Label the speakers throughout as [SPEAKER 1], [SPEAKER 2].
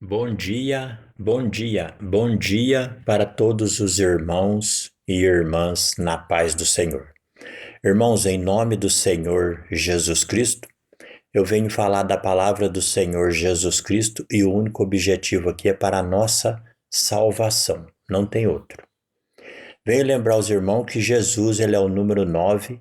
[SPEAKER 1] Bom dia, bom dia para todos os irmãos e irmãs na paz do Senhor. Irmãos, em nome do Senhor Jesus Cristo, eu venho falar da palavra do Senhor Jesus Cristo e o único objetivo aqui é para a nossa salvação, não tem outro. Venho lembrar os irmãos que Jesus ele é o número 9,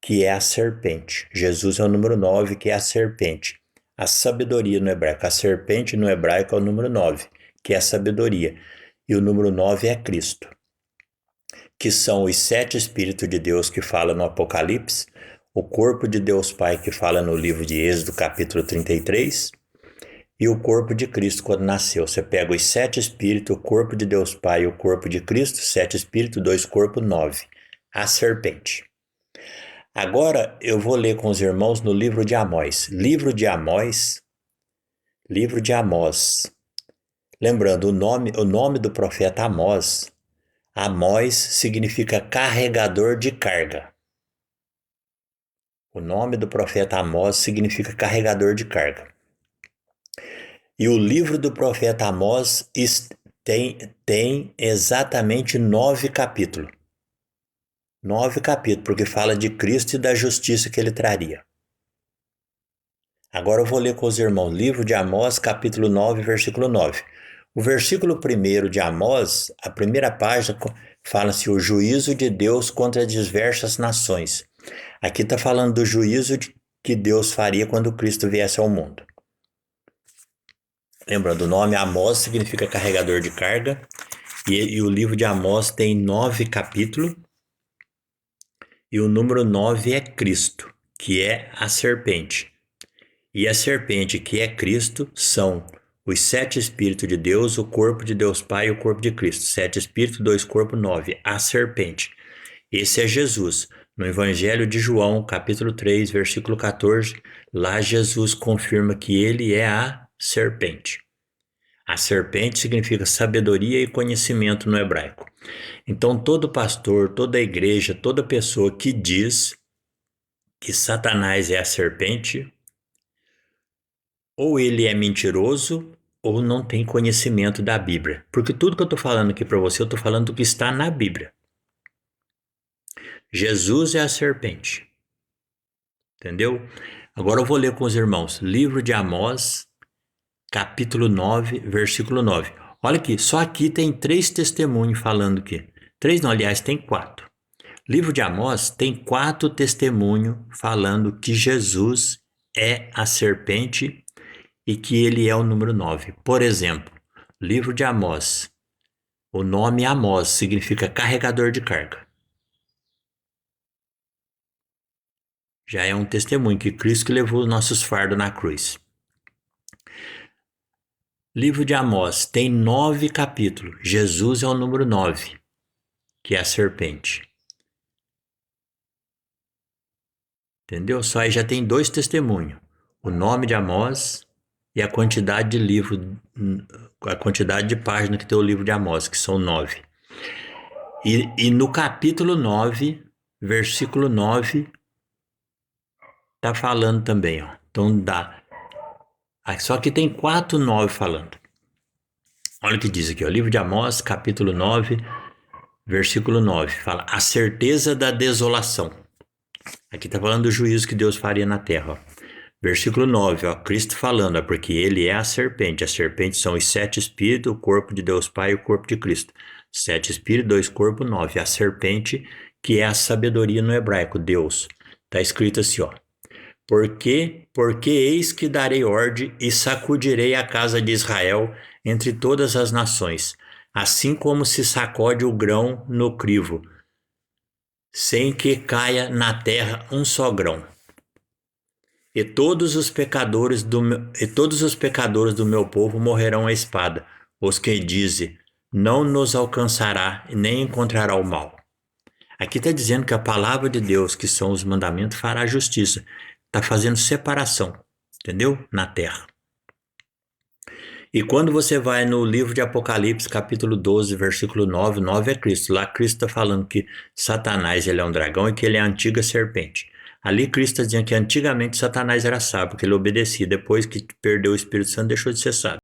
[SPEAKER 1] que é a serpente. Jesus é o número 9, que é a serpente. A sabedoria no hebraico. A serpente no hebraico é o número 9, que é a sabedoria. E o número 9 é Cristo, que são os 7 Espíritos de Deus que fala no Apocalipse, o corpo de Deus Pai que fala no livro de Êxodo, capítulo 33, e o corpo de Cristo quando nasceu. Você pega os 7 Espíritos, o corpo de Deus Pai e o corpo de Cristo, 7 Espíritos, 2 corpos, 9. A serpente. Agora eu vou ler com os irmãos no livro de Amós. Livro de Amós. Lembrando, o nome do profeta Amós. Amós significa carregador de carga. O nome do profeta Amós significa carregador de carga. E o livro do profeta Amós tem exatamente 9 capítulos. 9 capítulos, porque fala de Cristo e da justiça que ele traria. Agora eu vou ler com os irmãos, livro de Amós, capítulo 9, versículo 9. O versículo 1 de Amós, a primeira página, fala-se o juízo de Deus contra as diversas nações. Aqui está falando do juízo que Deus faria quando Cristo viesse ao mundo. Lembrando, o nome Amós significa carregador de carga, e o livro de Amós tem 9 capítulos, e o número 9 é Cristo, que é a serpente. E a serpente, que é Cristo, são os 7 Espíritos de Deus, o corpo de Deus Pai e o corpo de Cristo. 7 Espíritos, 2 corpos, 9. A serpente. Esse é Jesus. No Evangelho de João, capítulo 3, versículo 14, lá Jesus confirma que ele é a serpente. A serpente significa sabedoria e conhecimento no hebraico. Então, todo pastor, toda igreja, toda pessoa que diz que Satanás é a serpente, ou ele é mentiroso, ou não tem conhecimento da Bíblia. Porque tudo que eu estou falando aqui para você, eu estou falando do que está na Bíblia. Jesus é a serpente. Entendeu? Agora eu vou ler com os irmãos. Livro de Amós, capítulo 9, versículo 9. Olha aqui, só aqui tem 3 testemunhos falando aqui. 3 não, aliás, tem 4. Livro de Amós tem 4 testemunhos falando que Jesus é a serpente e que ele é o número 9. Por exemplo, livro de Amós. O nome Amós significa carregador de carga. Já é um testemunho que Cristo que levou os nossos fardos na cruz. Livro de Amós tem 9 capítulos. Jesus é o número 9, que é a serpente. Entendeu? Só aí já tem 2 testemunhos. O nome de Amós e a quantidade de livro, a quantidade de páginas que tem o livro de Amós, que são 9. E no capítulo 9, versículo 9, tá falando também, ó. Então dá. Só que tem 4, 9 falando. Olha o que diz aqui, ó. Livro de Amós, capítulo 9, versículo 9. Fala, a certeza da desolação. Aqui tá falando do juízo que Deus faria na terra, ó. Versículo 9, ó, Cristo falando, ó, porque ele é a serpente. As serpentes são os 7 Espíritos, o corpo de Deus Pai e o corpo de Cristo. 7 Espíritos, 2 corpos, 9. A serpente, que é a sabedoria no hebraico, Deus. Tá escrito assim, ó. Porque eis que darei ordem e sacudirei a casa de Israel entre todas as nações, assim como se sacode o grão no crivo, sem que caia na terra um só grão. E todos os pecadores do meu povo morrerão à espada, os que dizem, não nos alcançará e nem encontrará o mal. Aqui está dizendo que a palavra de Deus, que são os mandamentos, fará justiça. Está fazendo separação, entendeu? Na terra. E quando você vai no livro de Apocalipse, capítulo 12, versículo 9, 9 é Cristo. Lá Cristo está falando que Satanás ele é um dragão e que ele é a antiga serpente. Ali Cristo está dizendo que antigamente Satanás era sábio, que ele obedecia. Depois que perdeu o Espírito Santo, deixou de ser sábio.